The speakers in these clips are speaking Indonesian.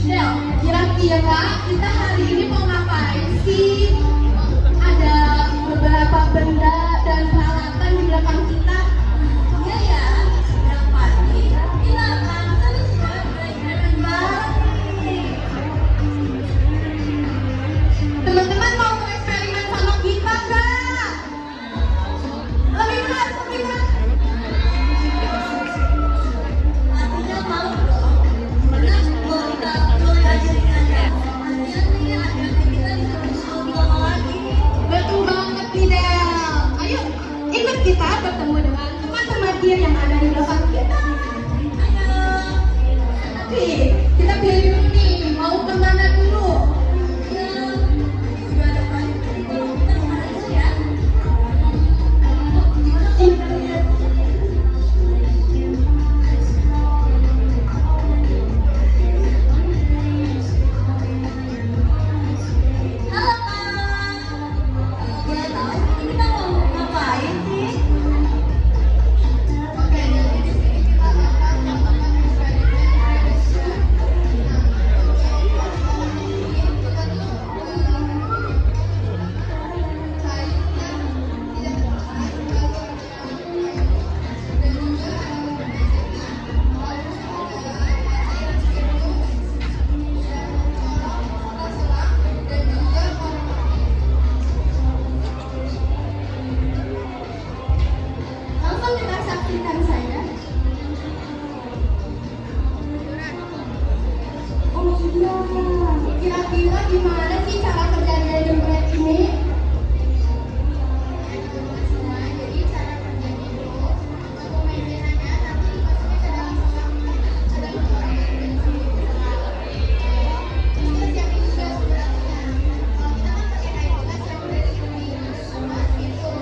Del, kira-kira kita hari ini mau ngapain sih? Ada beberapa benda dan peralatan di belakang kita. Iya ya, yang pasti kita akan terus belajar bareng. Teman-teman mau eksperimen sama kita nggak? Lebih berat, lebih berat. Pastinya mau dong. Karena kalau kita belajar aja, pastinya kita bisa lebih lama lagi. Betul banget nih Del. Ayo ikut kita bertemu dengan teman-teman dia yang ada di belakang kita. Ayo. Tapi kita pilih dulu nih, mau kemana dulu? Ya, sudah ada banyak kita kemana aja ya? Halo Kak, boleh tahu ini kita mau ngapain sih? Oke, jadi di sini kita akan melakukan eksperimen. Langsung kita saksikan saja. Oh iya, kira-kira gimana sih cara kerjanya jempret ini? Jadi cara kerjanya itu untuk mainannya nanti dimasukin ke dalam kotak ada beberapa terus yang ini juga sebenarnya kalau kita kan pakai kain gelas yang udah dikering sama itu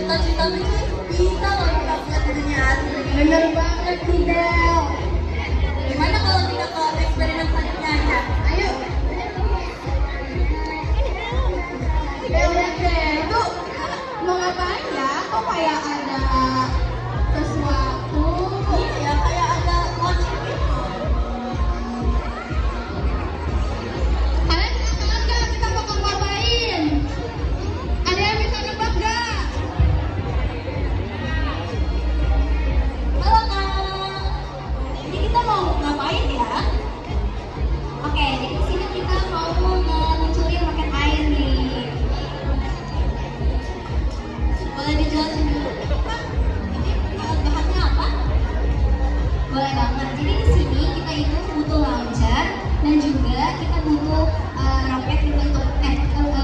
cita-cita sih bisa loh kita punya di dunia asli. Bener banget nih Del. Gimana kalau kita ke eksperimen selanjutnya aja? Ayo. Ya udah deh, itu mau ngapain ya? Kok kayak ada sesuatu? Iya, kayak ada launching gitu. Kalian bisa tahu nggak kita bakal ngapain? Ada yang bisa nebak nggak? Halo Kak, ini kita mau ngapain ya? Oke, di sini kita mau meluncurkan roket air nih. Boleh dijelasin dulu? Kak, ini bahan-bahannya apa? Boleh banget. Jadi di sini kita itu butuh launcher dan juga kita butuh roket berbentuk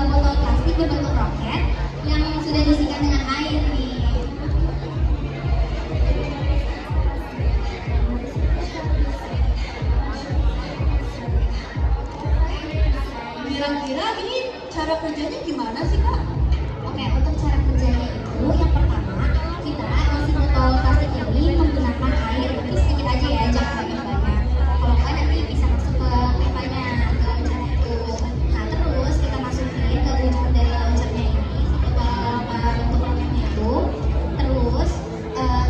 botol plastik berbentuk roket yang sudah diisikan dengan air nih. Kira-kira ini cara kerjanya gimana sih Kak? Oke, untuk cara kerjanya itu yang pertama kita isi botol plastik ini menggunakan air tapi sedikit aja ya, jangan banyak-banyak. Kalau nggak nanti bisa masuk ke pipanya, ke launcher itu. Nah terus kita masukin ke ujung dari launchernya ini si botol bentuk roketnya itu. Terus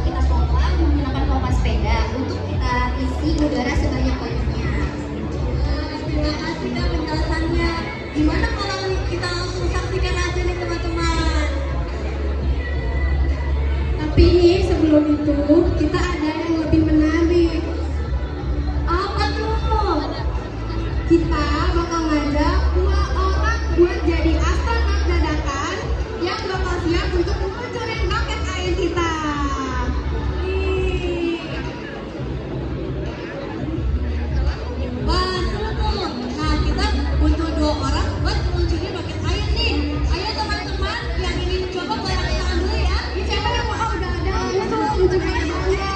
kita pompa menggunakan pompa sepeda untuk kita isi udara sebanyak-banyaknya. Terima kasih Kak penjelasannya. Gimana kalau kita langsung saksikan aja nih teman-teman? Tapi nih sebelum itu kita ada yang lebih menarik. Apa tuh? Kita bakal ngajak 2 orang buat jadi astronot dadakan yang bakal siap untuk meluncurin roket air kita. Wah, seru tuh. Nah, kita butuh 2 orang buat meluncurin roket air nih. Ayo teman-teman yang ingin coba goyang tangan dulu ya. Ini siapa yang mau? Oh, udah ada langsung luncur aja bangga.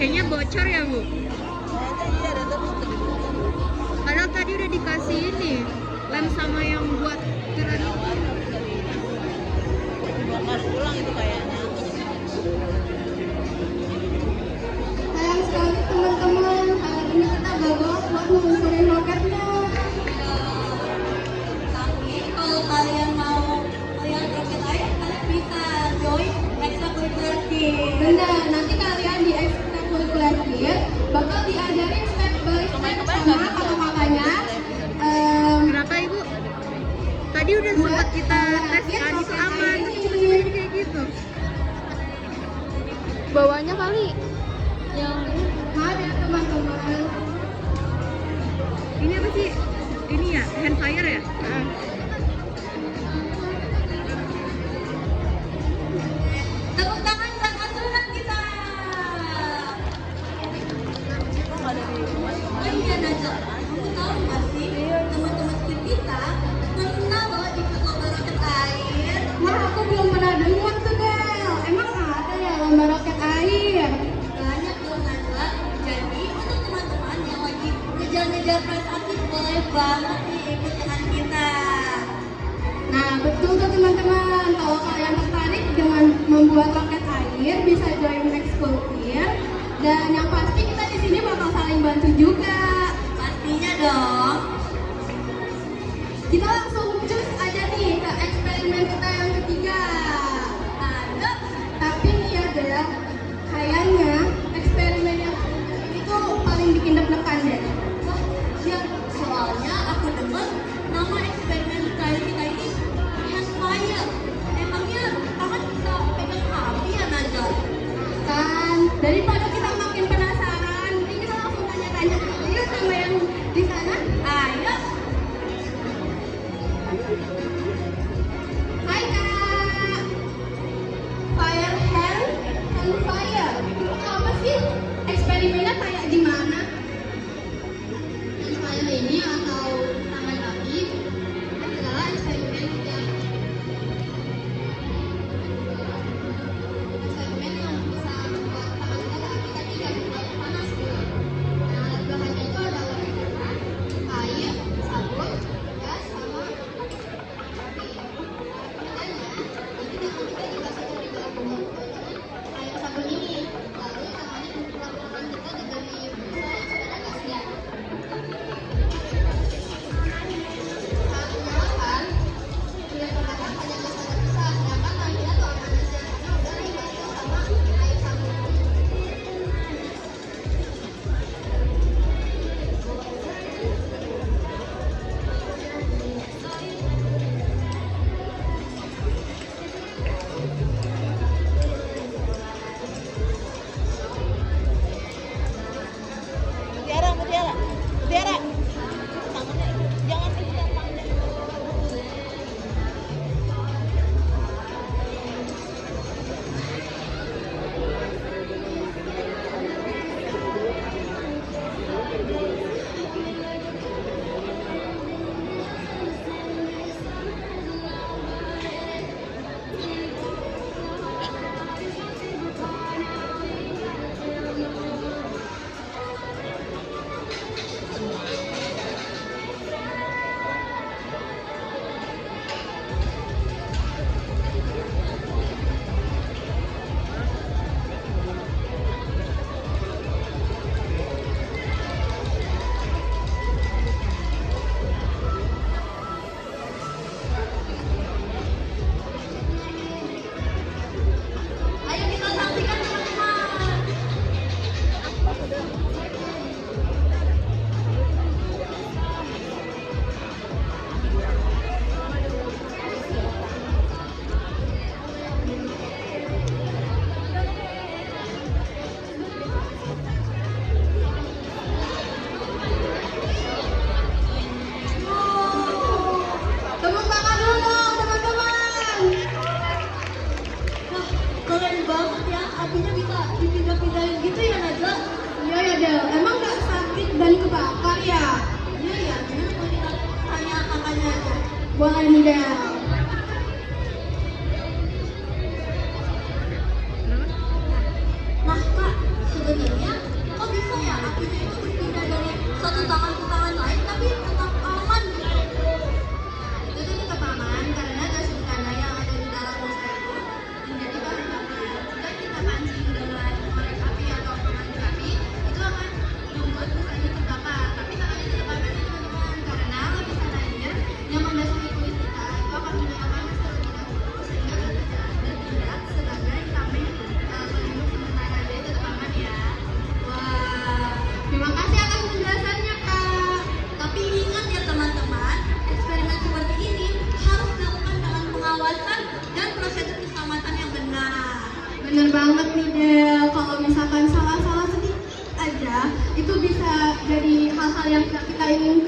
Kayaknya bocor ya, Bu? Kayaknya iya ada tertutup. Padahal tadi udah dikasih ini lem sama yang buat tiran itu. Bongkar ulang itu kayaknya. Sayang sekali teman-teman, hari ini kita gagal buat meluncurin roketnya. Tapi kalau kalian mau lihat roket air, kalian bisa join extracurricular team. Benar, nanti kalian di extracurricular team bakal diajarin step by step sama kakak-kakaknya. Kenapa, Ibu? Tadi udah sempat kita tes kan itu aman, tapi tiba-tiba jadi kayak gitu. Bawahnya kali yang Mari teman-teman. ini apa sih? Ini ya, hand fire ya? Tepuk tangan buat asuhan kita. Oh iya Najwa, kamu tahu nggak sih teman-teman tim kita pernah bawa ikut lomba roket air? Wah, aku belum pernah dengar tuh, Del. Emang ada ya lomba roket air? Banyak dong Najwa. Jadi untuk teman-teman yang lagi ngejar-ngejar prestasi boleh banget nih ikut dengan kita. Nah, betul tuh teman-teman. Kalau kalian tertarik dengan membuat roket air, bisa join ekskul team. Dan yang pasti kita di sini bakal saling bantu juga. Pastinya dong. Kita langsung cus aja nih ke eksperimen kita yang ketiga. Ada Tapi nih ya, Del, kayaknya eksperimen yang ini tuh paling bikin deg-degan deh. wah, ya soalnya aku dengar nama eksperimen trial kita ini Handfire. Emangnya tangan bisa pegang api ya Najwa? Kan, daripada kita makin penasaran, mending kita langsung tanya-tanya aja sama yang di sana. Ayo. Hai Kak, fire hand and fire. Itu apa sih? Eksperimennya kayak di mana? Fire ini atau tangan api adalah eksperimen yang bisa membuat tangan kita tapi tidak membuat panas. Nah, bahannya itu adalah air, sabun, gas, sama air sabun ini, lalu tangannya memperlakukan kita dengan dibuka supaya kasihan. Saat menyalakan, dia terbakar hanya gas ada bisa, sedangkan tangannya tuh aman aja karena udah dibakar sama air sabun. Mutiara, Mutiara, Mutiara. Tangannya jangan pegang tangannya. Ayo kita saksikan teman-teman. Tepuk tangan dulu dong, teman-teman. Wah, keren banget ya. Apinya bisa dipindah-pindahin gitu ya Najwa? Iya ya, Del. Emang nggak sakit dan kebakar ya? Iya ya, gimana kalau kita tanya kakaknya aja? Boleh nih, Del. Nah kak, sebenarnya apinya itu berpindah dari satu tangan ke tangan lain, tapi tetap aman. Itu tuh tetap aman karena gas butana yang ada di dalam busa itu menjadi bahan bakar. Jika kita pancing dengan korek api atau pengangkat api, itu akan membuat busanya terbakar. Tapi tak ada terbakar teman-teman, karena lapisan air yang membasahi kulit kita itu akan menyerap panas terlebih dahulu sehingga bertindak sebagai tameng pelindung sementara. Jadi tetap aman ya. Wah, terima kasih atas penjelasannya Kak. Tapi ingat ya teman-teman, eksperimen seperti ini harus dilakukan dengan pengawasan dan prosedur keselamatan yang benar. Bener banget nih Del, kalau misalkan salah-salah sedikit aja itu bisa jadi hal-hal yang tidak kita inginkan